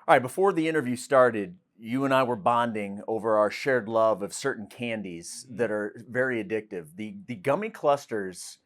All right, before the interview started, you and I were bonding over our shared love of certain candies that are very addictive. The gummy clusters,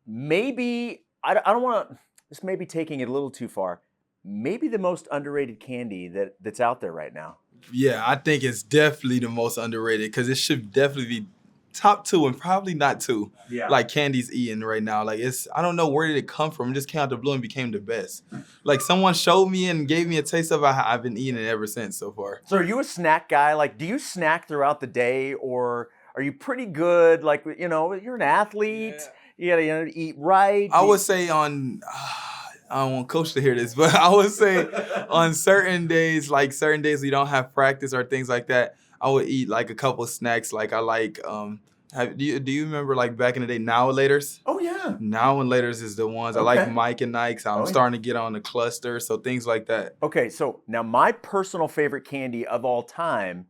maybe I don't want to. This may be taking it a little too far. Maybe the most underrated candy that's out there right now. Yeah, I think it's definitely the most underrated because it should definitely be top two and probably not two. Yeah. Like candy's eating right now. Like I don't know where did it come from. It just came out the blue and became the best. Like someone showed me and gave me a taste of it. I've been eating it ever since so far. So are you a snack guy? Like, do you snack throughout the day, or are you pretty good? Like, you're an athlete. Yeah. You gotta eat right. I would say on. I don't want Coach to hear this, but I would say on certain days, like certain days we don't have practice or things like that, I would eat like a couple of snacks. Like I like, do you remember like back in the day, Now and Laters? Oh yeah. Now and Laters is the ones. I like Mike and Nikes. I'm starting to get on the cluster, so things like that. Okay, so now my personal favorite candy of all time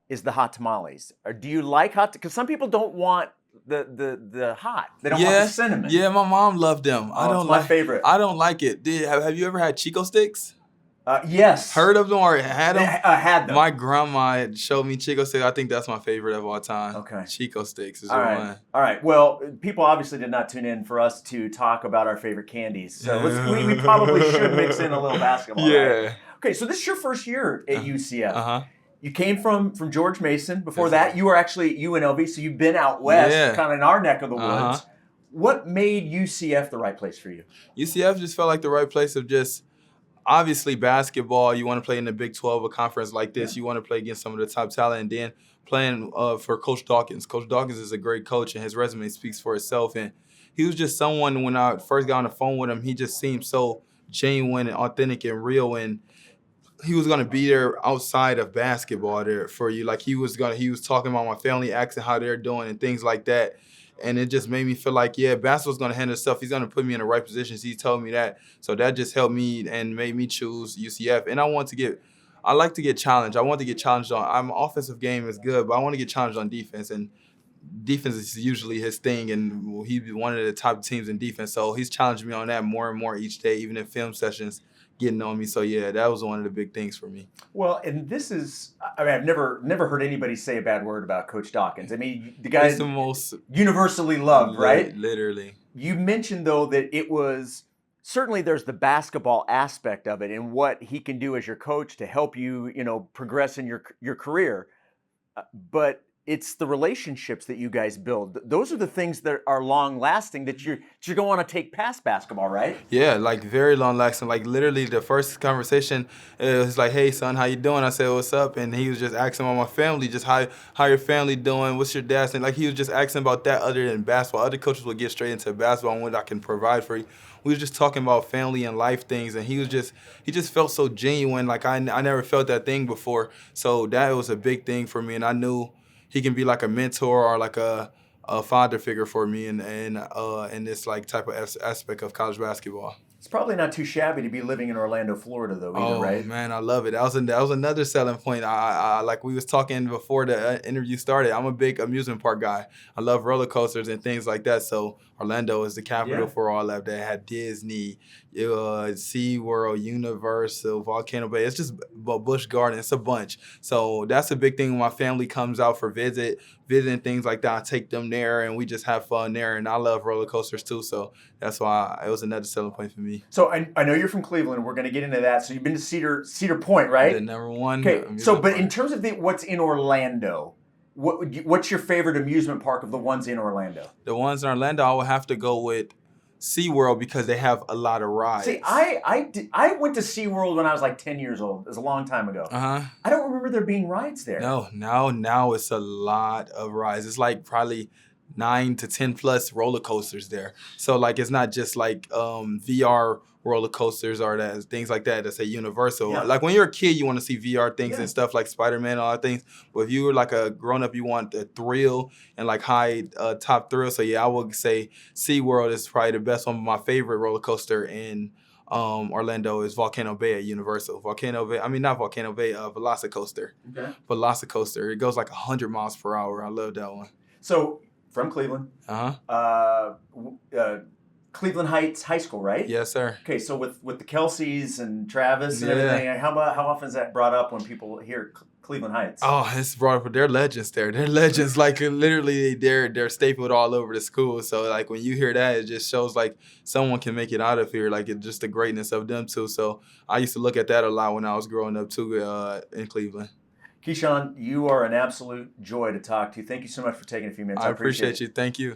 is the hot tamales. Or do you like hot? Because some people don't want the hot. They don't want the cinnamon. Yeah, my mom loved them. I don't like my favorite. I don't like it. Have you ever had Chico sticks? Yes. Heard of them or had them? I had them. My grandma showed me Chico sticks. I think that's my favorite of all time. Okay. Chico sticks is all the right. one. All right. Well, people obviously did not tune in for us to talk about our favorite candies. So we probably should mix in a little basketball. Yeah. Right? Okay, so this is your first year at UCF. Uh-huh. You came from George Mason. Before that, you were actually UNLV, so you've been out west, kind of in our neck of the woods. What made UCF the right place for you? UCF just felt like the right place of just, obviously basketball. You want to play in the Big 12, a conference like this. You want to play against some of the top talent, and then playing for Coach Dawkins. Coach Dawkins is a great coach, and his resume speaks for itself. And he was just someone, when I first got on the phone with him, he just seemed so genuine and authentic and real. And he was gonna be there outside of basketball there for you. Like he was talking about my family, asking how they're doing and things like that. And it just made me feel like, yeah, basketball's gonna handle itself. He's gonna put me in the right positions. He told me that. So that just helped me and made me choose UCF. And I like to get challenged. I want to get challenged on, my offensive game is good, but I want to get challenged on defense. And defense is usually his thing, and he's one of the top teams in defense. So he's challenging me on that more and more each day, even in film sessions, getting on me. So yeah, that was one of the big things for me. Well, and this is, I mean, I've never heard anybody say a bad word about Coach Dawkins. I mean, the guy's the most universally loved, right? Literally. You mentioned though that it was, certainly there's the basketball aspect of it and what he can do as your coach to help you, progress in your career. But it's the relationships that you guys build. Those are the things that are long lasting that you're going to want to take past basketball, right? Yeah, like very long lasting. Like literally the first conversation, it was like, "Hey son, how you doing?" I said, "What's up?" And he was just asking about my family, just how your family doing, what's your dad's name? Like he was just asking about that other than basketball. Other coaches would get straight into basketball and what I can provide for you. We was just talking about family and life things, and he just felt so genuine. Like I never felt that thing before. So that was a big thing for me, and I knew he can be like a mentor or like a father figure for me in this like type of aspect of college basketball. It's probably not too shabby to be living in Orlando, Florida, though, either, right? Oh, man, I love it. That was another selling point. I like we was talking before the interview started. I'm a big amusement park guy. I love roller coasters and things like that. So Orlando is the capital for all that. They had Disney, SeaWorld, Universal, Volcano Bay. It's just Busch Garden. It's a bunch. So that's a big thing when my family comes out for visiting things like that. I take them there, and we just have fun there. And I love roller coasters, too. So that's why it was another selling point for me. So I know you're from Cleveland. We're going to get into that. So you've been to Cedar Point, right? The number one. Okay. So, but in terms of what's in Orlando, what's your favorite amusement park of the ones in Orlando? The ones in Orlando, I would have to go with SeaWorld because they have a lot of rides. See, I went to SeaWorld when I was like 10 years old. It was a long time ago. I don't remember there being rides there. No, now it's a lot of rides. It's like probably 9 to 10 plus roller coasters there. So like it's not just like VR roller coasters or that things like that say Universal. Yeah. Like when you're a kid, you want to see VR things and stuff like Spider-Man and all that things. But if you were like a grown-up, you want the thrill and like high top thrill. So yeah, I would say SeaWorld is probably the best one. My favorite roller coaster in Orlando is Volcano Bay at Universal. Velocicoaster. Okay. Velocicoaster. It goes like 100 miles per hour. I love that one. So from Cleveland. Cleveland Heights High School, right? Yes, sir. Okay, so with the Kelseys and Travis and Yeah. everything, how often is that brought up when people hear Cleveland Heights? Oh, it's brought up. They're legends there. They're legends. Like literally, they're stapled all over the school. So like when you hear that, it just shows like someone can make it out of here. Like it's just the greatness of them too. So I used to look at that a lot when I was growing up too in Cleveland. Keyshawn, you are an absolute joy to talk to. Thank you so much for taking a few minutes. I I appreciate appreciate it. you. Thank you.